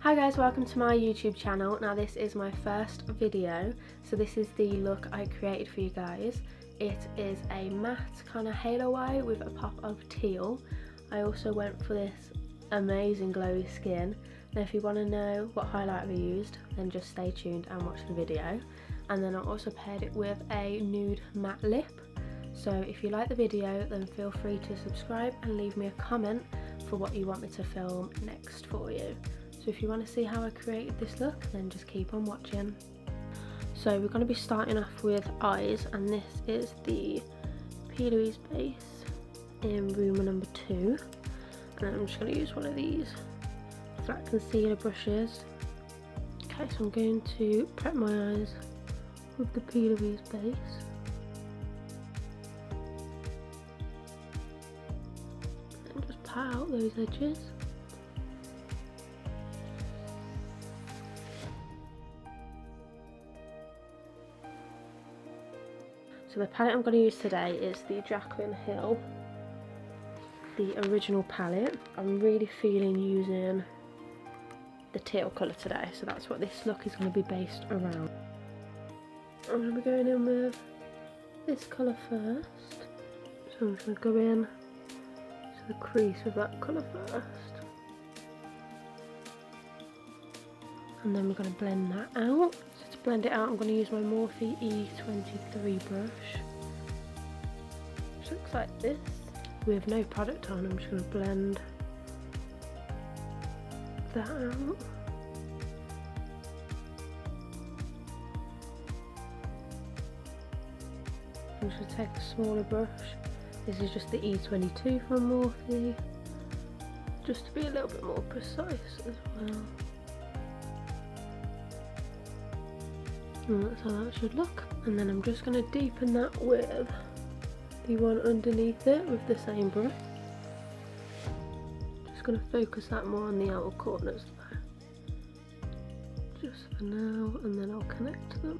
Hi guys, welcome to my YouTube channel. Now this is my first video, so this is the look I created for you guys. It is a matte kind of halo eye with a pop of teal. I also went for this amazing glowy skin. Now if you want to know what highlight I used, then just stay tuned and watch the video. And then I also paired it with a nude matte lip. So if you like the video, then feel free to subscribe and leave me a comment for what you want me to film next for you. So if you want to see how I created this look, then just keep on watching. So we're going to be starting off with eyes, and this is the Teal base in Rumor number 2. And I'm just going to use one of these flat concealer brushes. Okay, so I'm going to prep my eyes with the Teal base. And just pat out those edges. So the palette I'm going to use today is the Jaclyn Hill, the original palette. I'm really feeling using the teal colour today, so that's what this look is going to be based around. I'm going to be going in with this colour first, so I'm just going to go in to the crease with that colour first, and then we're going to blend that out. To blend it out, I'm going to use my Morphe E23 brush, which looks like this. With no product on, I'm just going to blend that out. I'm just going to take a smaller brush. This is just the E22 from Morphe, just to be a little bit more precise as well. And that's how that should look. And then I'm just going to deepen that with the one underneath it with the same brush. Just going to focus that more on the outer corners though, just for now, and then I'll connect them.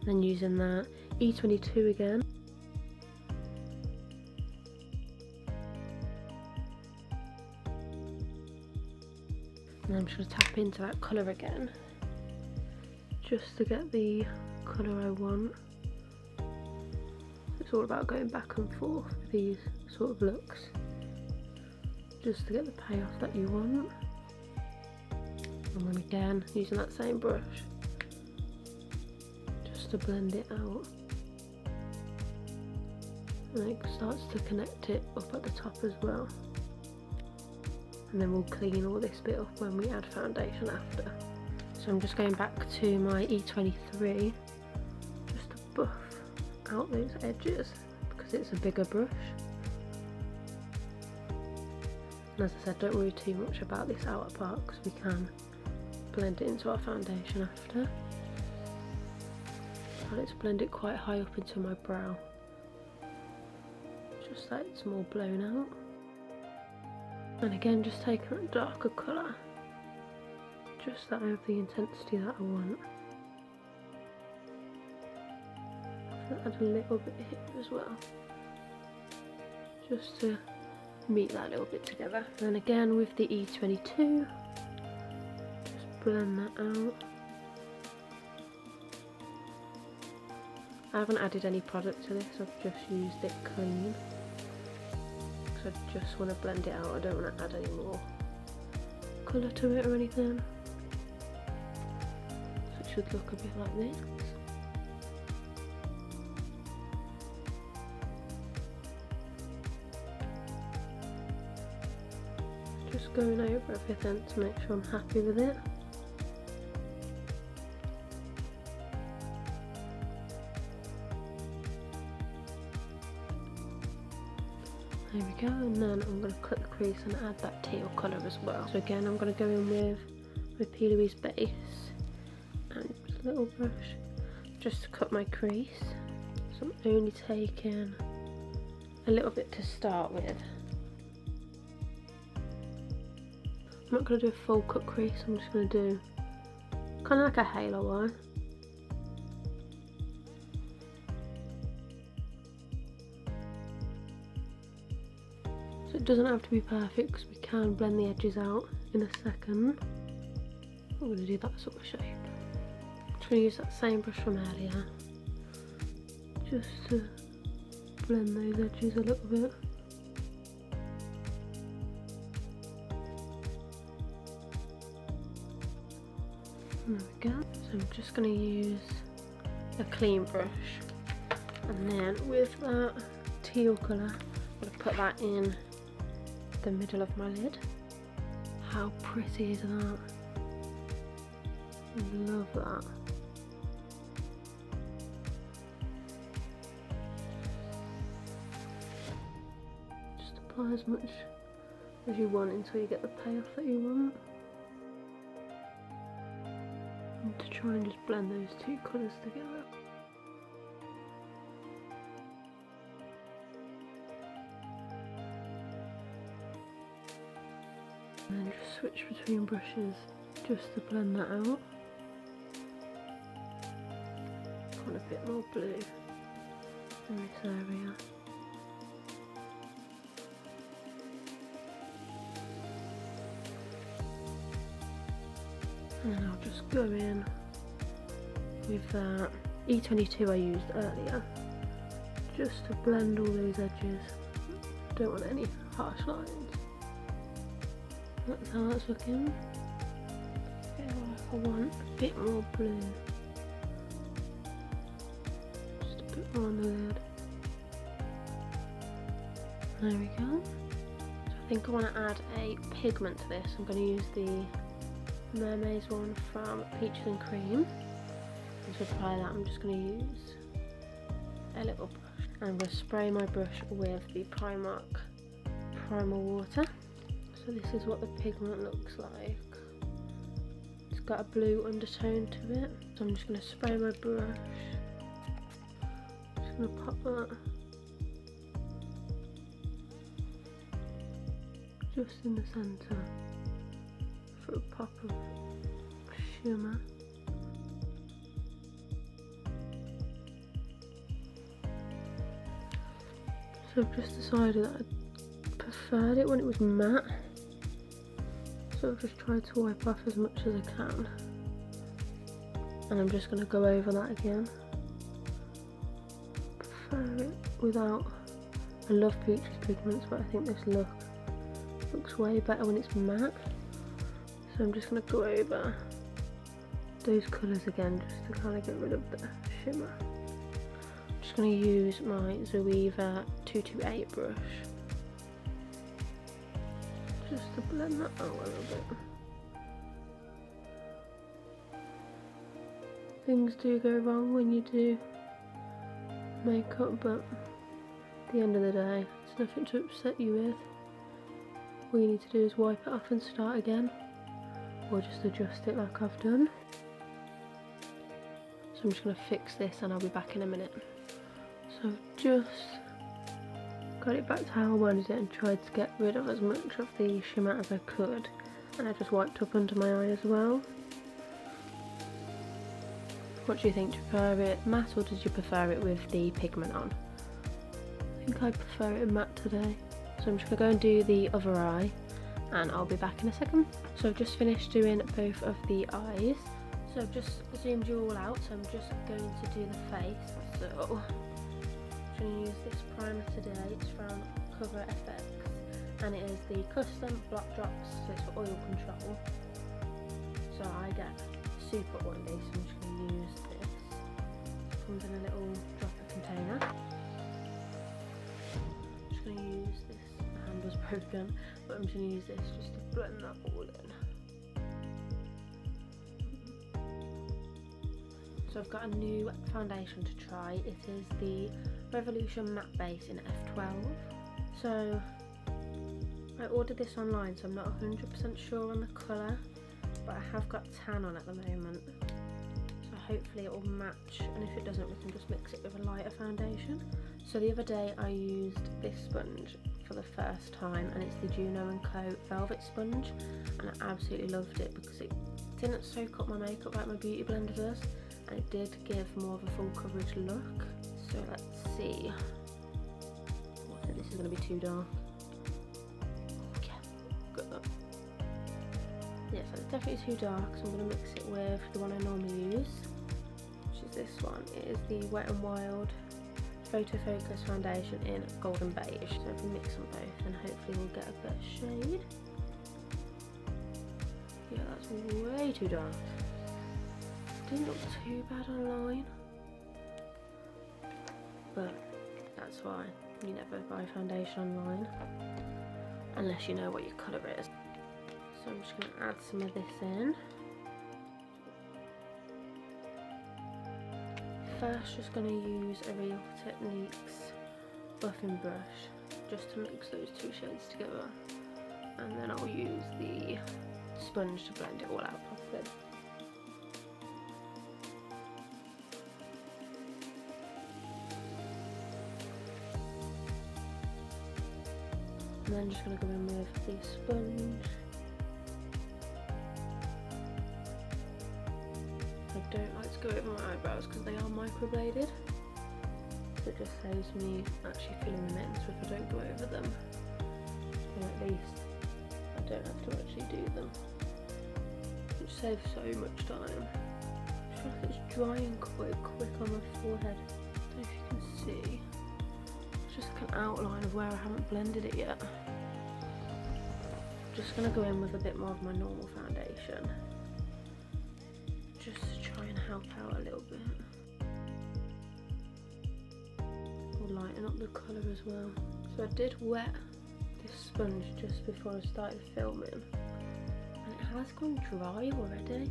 Then using that E22 again. And I'm just going to tap into that colour again, just to get the colour I want. It's all about going back and forth with these sort of looks, just to get the payoff that you want. And then again, using that same brush, just to blend it out. And it starts to connect it up at the top as well. And then we'll clean all this bit up when we add foundation after. So I'm just going back to my E23 just to buff out those edges because it's a bigger brush. And as I said, don't worry too much about this outer part because we can blend it into our foundation after. I like to blend it quite high up into my brow, just so it's more blown out. And again, just taking a darker colour, just that I have the intensity that I want. Add a little bit here as well, just to meet that a little bit together. And then again with the E22, just blend that out. I haven't added any product to this, I've just used it clean, because I just want to blend it out. I don't want to add any more colour to it or anything. So it should look a bit like this. Just going over everything to make sure I'm happy with it. There we go, and then I'm going to cut the crease and add that teal colour as well. So again, I'm going to go in with my Teal base and a little brush just to cut my crease. So I'm only taking a little bit to start with. I'm not going to do a full cut crease, I'm just going to do kind of like a halo eye. So it doesn't have to be perfect because we can blend the edges out in a second. I'm going to do that sort of shape. I'm just going to use that same brush from earlier just to blend those edges a little bit. There we go. So I'm just going to use a clean brush, and then with that teal colour I'm going to put that in the middle of my lid. How pretty is that? I love that. Just apply as much as you want until you get the payoff that you want. And to try and just blend those two colours together. And then just switch between brushes just to blend that out. Want a bit more blue in this area. And then I'll just go in with that E22 I used earlier, just to blend all those edges. Don't want any harsh lines. That's how that's looking. I want a bit more blue. Just a bit more on the lid. There we go. So I think I want to add a pigment to this. I'm going to use the Mermaid's one from Peaches and Cream. And to apply that, I'm just going to use a little brush. And I'm going to spray my brush with the Primark Primal Water. So this is what the pigment looks like. It's got a blue undertone to it. So I'm just going to spray my brush. Just going to pop that just in the centre for a pop of shimmer. So I've just decided that I preferred it when it was matte. So I've just tried to wipe off as much as I can. And I'm just going to go over that again. I prefer it without. I love Peaches pigments, but I think this look looks way better when it's matte. So I'm just going to go over those colours again just to kind of get rid of the shimmer. I'm just going to use my Zoeva 228 brush just to blend that out a little bit. Things do go wrong when you do makeup, but at the end of the day, it's nothing to upset you with. All you need to do is wipe it off and start again, or just adjust it like I've done. So I'm just going to fix this and I'll be back in a minute. So I've just got it back to how I wanted it and tried to get rid of as much of the shimmer as I could, and I just wiped up under my eye as well. What do you think? Do you prefer it matte or did you prefer it with the pigment on? I think I prefer it matte today. So I'm just going to go and do the other eye and I'll be back in a second. So I've just finished doing both of the eyes. So I've just zoomed you all out, so I'm just going to do the face. So I'm going to use this primer today. It's from Cover FX and it is the Custom Block Drops, so it's for oil control. So I get super oily, so I'm just going to use this. It comes in a little dropper container. I'm just going to use this. My hand was broken, but I'm just going to use this just to blend that all in. So I've got a new foundation to try. It is the Revolution Matte Base in F12. So I ordered this online, so I'm not 100% sure on the colour, but I have got tan on at the moment. So hopefully it will match, and if it doesn't, we can just mix it with a lighter foundation. So the other day I used this sponge for the first time, and it's the Juno & Co Velvet Sponge, and I absolutely loved it because it didn't soak up my makeup like my Beauty Blender does. And it did give more of a full coverage look. So let's see. I think this is going to be too dark. Yeah, got that. Yeah, so it's definitely too dark, so I'm going to mix it with the one I normally use, which is this one. It is the Wet n Wild Photo Focus Foundation in Golden Beige. So if we mix them both, then hopefully we'll get a better shade. Yeah, that's way too dark. Didn't look too bad online, but that's why you never buy foundation online unless you know what your colour is. So I'm just going to add some of this in. First, just going to use a Real Techniques buffing brush just to mix those two shades together, and then I'll use the sponge to blend it all out properly. And then just going to go in with the sponge. I don't like to go over my eyebrows because they are microbladed, so it just saves me actually filling them in, so if I don't go over them, then at least I don't have to actually do them, which saves so much time. I feel like it's drying quite quick on my forehead. I don't know if you can see. It's just like an outline of where I haven't blended it yet. I'm just going to go in with a bit more of my normal foundation, just to try and help out a little bit. We'll lighten up the colour as well. So I did wet this sponge just before I started filming, and it has gone dry already,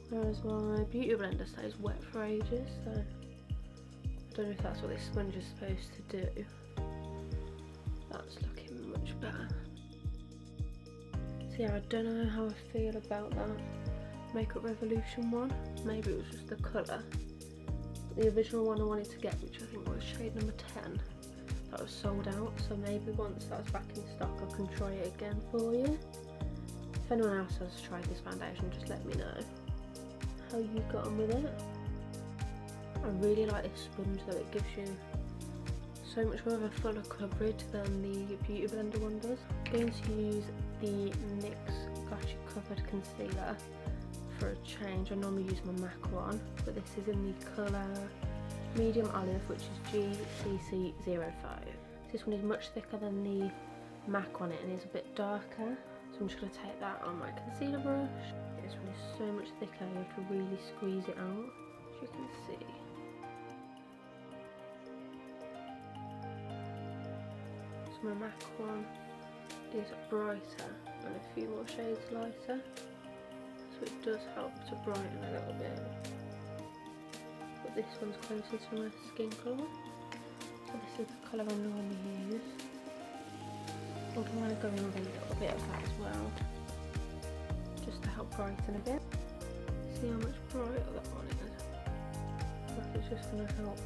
whereas my beauty blender stays wet for ages, so I don't know if that's what this sponge is supposed to do. That's looking much better. So yeah, I don't know how I feel about that Makeup Revolution one. Maybe it was just the colour. The original one I wanted to get, which I think was shade number 10, that was sold out, so maybe once that's back in stock I can try it again for you. If anyone else has tried this foundation, just let me know how you got on with it. I really like this sponge though, it gives you so much more of a fuller coverage than the beauty blender one does. I'm going to use the NYX Got You Covered Concealer for a change. I normally use my MAC one, but this is in the colour Medium Olive, which is GCC05. This one is much thicker than the MAC on it and is a bit darker, so I'm just going to take that on my concealer brush. This one is so much thicker, you have to really squeeze it out, as you can see. So my MAC one is brighter and a few more shades lighter, so it does help to brighten a little bit. But this one's closer to my skin colour, so this is the colour I normally use. Although I'm going to go in with a little bit of that as well, just to help brighten a bit. See how much brighter that one is? It's just going to help.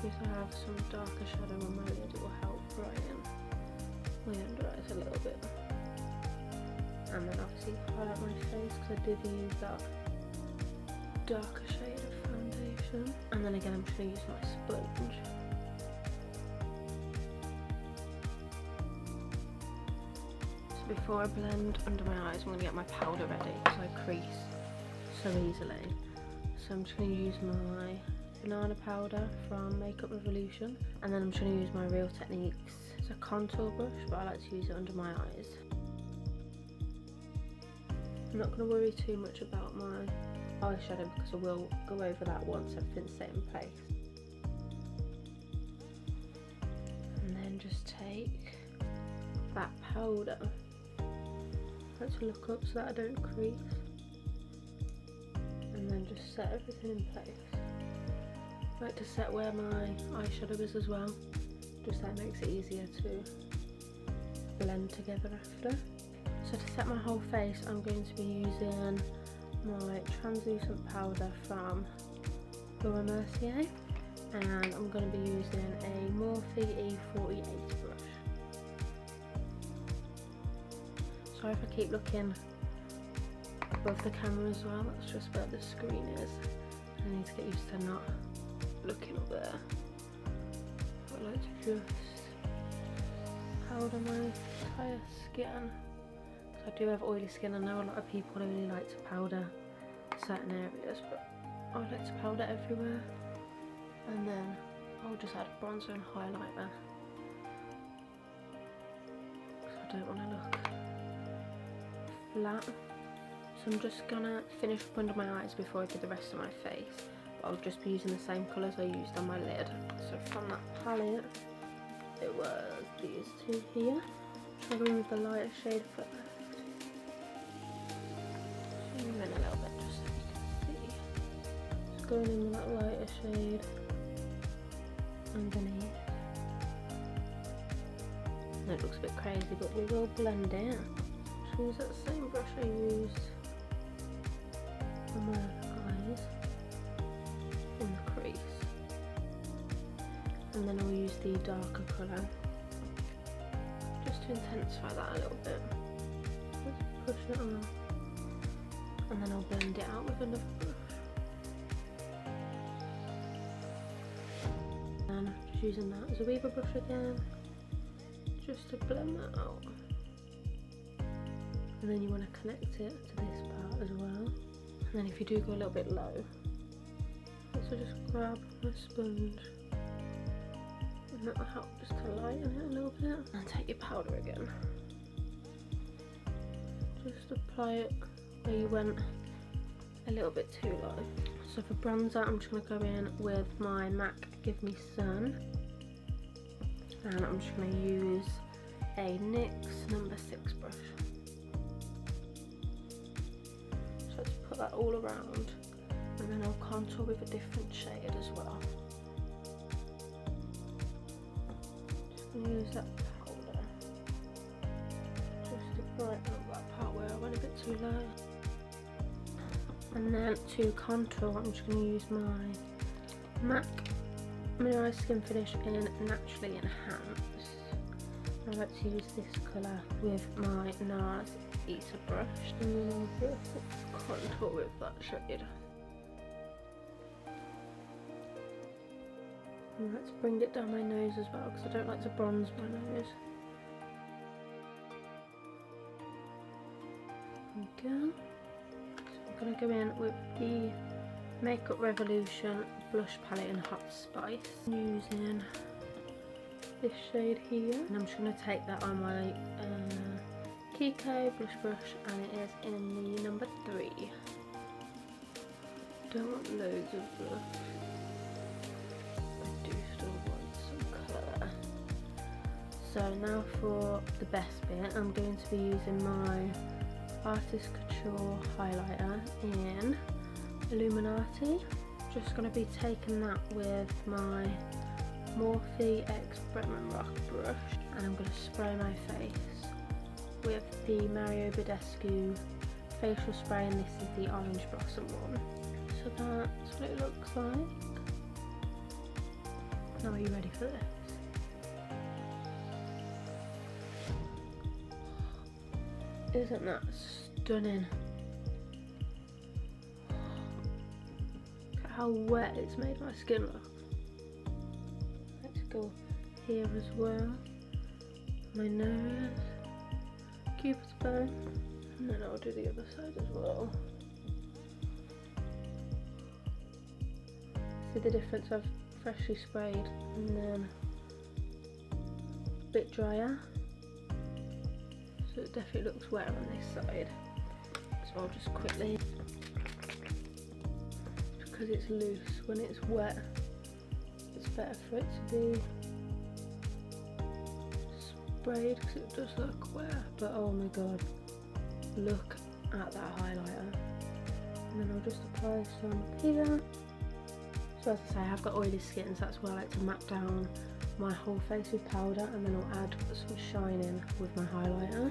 If I have some darker shadow on my lid, it will help brighten my under eyes a little bit. And then obviously highlight my face, because I did use that darker shade of foundation. And then again I'm just going to use my sponge. So before I blend under my eyes, I'm going to get my powder ready, because I crease so easily. So I'm just going to use my banana powder from Makeup Revolution, and then I'm just going to use my Real Techniques. It's a contour brush, but I like to use it under my eyes. I'm not going to worry too much about my eyeshadow, because I will go over that once everything's set in place. And then just take that powder. I like to look up so that I don't crease. And then just set everything in place. I like to set where my eyeshadow is as well, just that makes it easier to blend together after. So to set my whole face, I'm going to be using my translucent powder from Laura Mercier, and I'm going to be using a Morphe E48 brush. Sorry if I keep looking above the camera as well, that's just where the screen is. I need to get used to not looking up there. But I like to just powder my entire skin. I do have oily skin. I know a lot of people only like to powder certain areas, but I like to powder everywhere. And then I'll just add bronzer and highlighter, because I don't want to look flat. So I'm just gonna finish up under my eyes before I do the rest of my face. But I'll just be using the same colours I used on my lid. So from that palette, it was these two here. Try to go in with the lighter shade for left. Zoom in a little bit just so you can see. Just going in with that lighter shade underneath. And it looks a bit crazy, but we will blend it. Just use that same brush I used on my eyes in the crease, and then I'll use the darker colour just to intensify that a little bit. Just push it on, and then I'll blend it out with another brush. And just using that as a weaver brush again, just to blend that out. And then you want to connect it to this part as well. And then if you do go a little bit low, also just grab my sponge, and that'll help just to lighten it a little bit. And take your powder again. Just apply it where you went a little bit too low. So for bronzer, I'm just going to go in with my MAC Give Me Sun. And I'm just going to use a NYX number 6 brush. Put that all around, and then I'll contour with a different shade as well. Just going to use that powder just to brighten up that part where I went a bit too low. And then to contour, I'm just going to use my MAC Mirror Skin Finish in Naturally Enhance. I like to use this colour with my NARS Eater brush, and then I'll just contour with that shade. And let's bring it down my nose as well, because I don't like to bronze my nose. There we go. So I'm going to go in with the Makeup Revolution blush palette in Hot Spice, using this shade here, and I'm just going to take that on my Kiko blush brush, and it is in the number 3. Don't want loads of blush. I do still want some colour. So now for the best bit, I'm going to be using my Artist Couture highlighter in Illuminati. Just going to be taking that with my Morphe X Bretman Rock brush, and I'm going to spray my face with the Mario Badescu facial spray, and this is the Orange Blossom one. So that's what it looks like. Now are you ready for this? Isn't that stunning? Look at how wet it's made my skin look. Let's go here as well. My nose. Cupid's bow, and then I'll do the other side as well. See the difference? I've freshly sprayed and then a bit drier, so it definitely looks wetter on this side. So I'll just quickly, because it's loose, when it's wet it's better for it to be sprayed, because it does look wet. But oh my god, look at that highlighter. And then I'll just apply some here. So as I say, I have got oily skin, so that's why I like to map down my whole face with powder, and then I'll add some shining with my highlighter.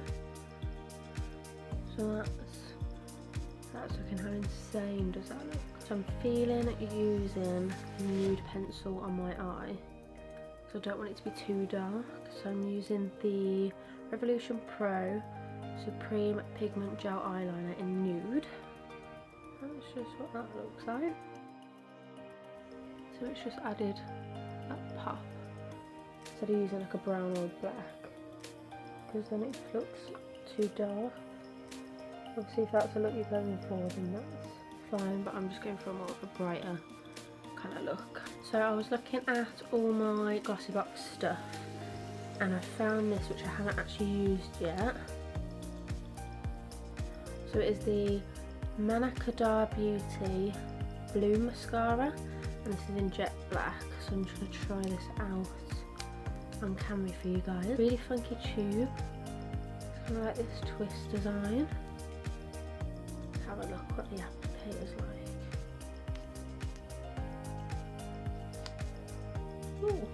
So that's looking, how insane does that look? So I'm feeling using a nude pencil on my eye, so I don't want it to be too dark. So I'm using the Revolution Pro Supreme Pigment Gel Eyeliner in Nude. That's just what that looks like. So it's just added that pop, instead of using like a brown or black, because then it looks too dark. Obviously if that's the look you're going for, then that's fine, but I'm just going for a more of a brighter kind of look. So I was looking at all my Glossy Box stuff and I found this, which I haven't actually used yet. So it is the Manakadar Beauty Blue Mascara, and this is in jet black, so I'm just going to try this out on camera for you guys. Really funky tube. It's kind of like this twist design. Let's have a look what the applicator's like. Ooh.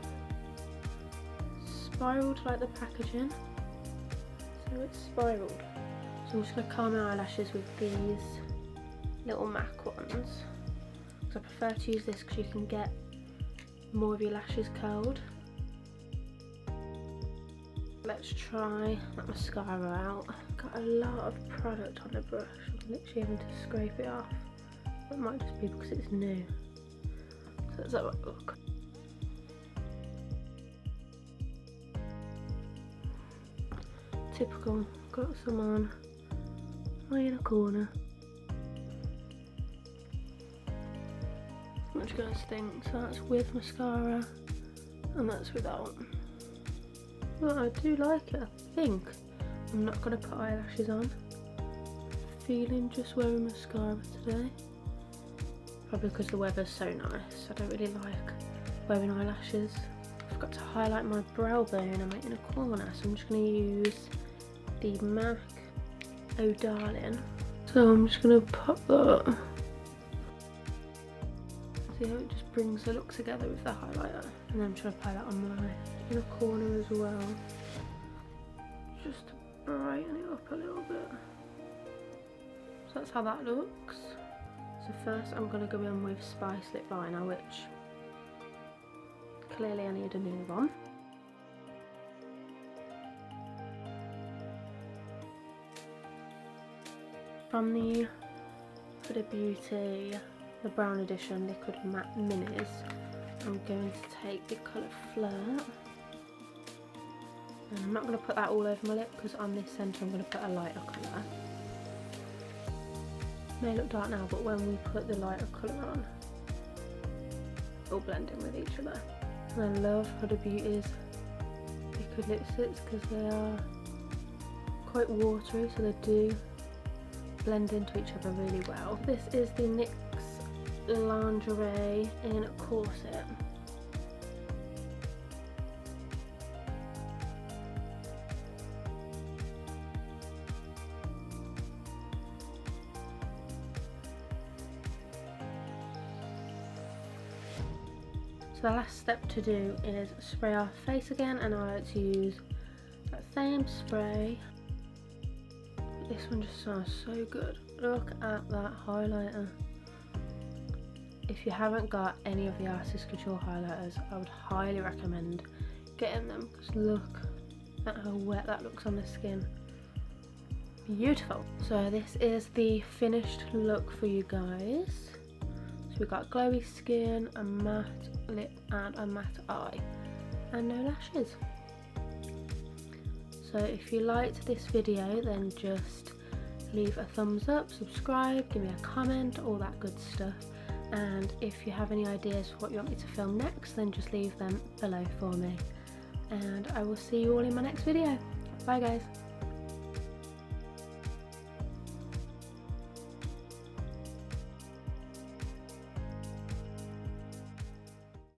Spiraled like the packaging. So it's spiraled. So I'm just going to curl my eyelashes with these little MAC ones. So I prefer to use this because you can get more of your lashes curled. Let's try that mascara out. Got a lot of product on the brush. I'm literally having to scrape it off. That might just be because it's new. So let's have a look. Typical. Got some on my inner corner. What do you guys think? So that's with mascara and that's without. Well, I do like it, I think. I'm not going to put eyelashes on. Feeling just wearing mascara today. Probably because the weather's so nice. I don't really like wearing eyelashes. I forgot to highlight my brow bone and my inner corner, so I'm just going to use the MAC Oh Darling. So I'm just going to pop that. See how it just brings the look together with the highlighter. And then I'm trying to apply that on my inner corner as well. Just to brighten it up a little bit. So that's how that looks. So first I'm going to go in with Spice Lip Liner, which clearly I need a new one. From the Huda Beauty, the Brown Edition Liquid Matte Minis, I'm going to take the colour Flirt. And I'm not going to put that all over my lip because on this centre I'm going to put a lighter colour. May look dark now, but when we put the lighter colour on, it'll blend in with each other. And I love Huda Beauty's liquid lipsticks because they are quite watery, so they do blend into each other really well. This is the NYX Lingerie in Corset. So the last step to do is spray our face again, and I like to use that same spray. This one just smells so good. Look at that highlighter. If you haven't got any of the Artist Couture highlighters, I would highly recommend getting them because look at how wet that looks on the skin. Beautiful. So this is the finished look for you guys. So we've got glowy skin, a matte lip and a matte eye, and no lashes. So if you liked this video, then just leave a thumbs up, subscribe, give me a comment, all that good stuff. And if you have any ideas for what you want me to film next, then just leave them below for me. And I will see you all in my next video. Bye guys.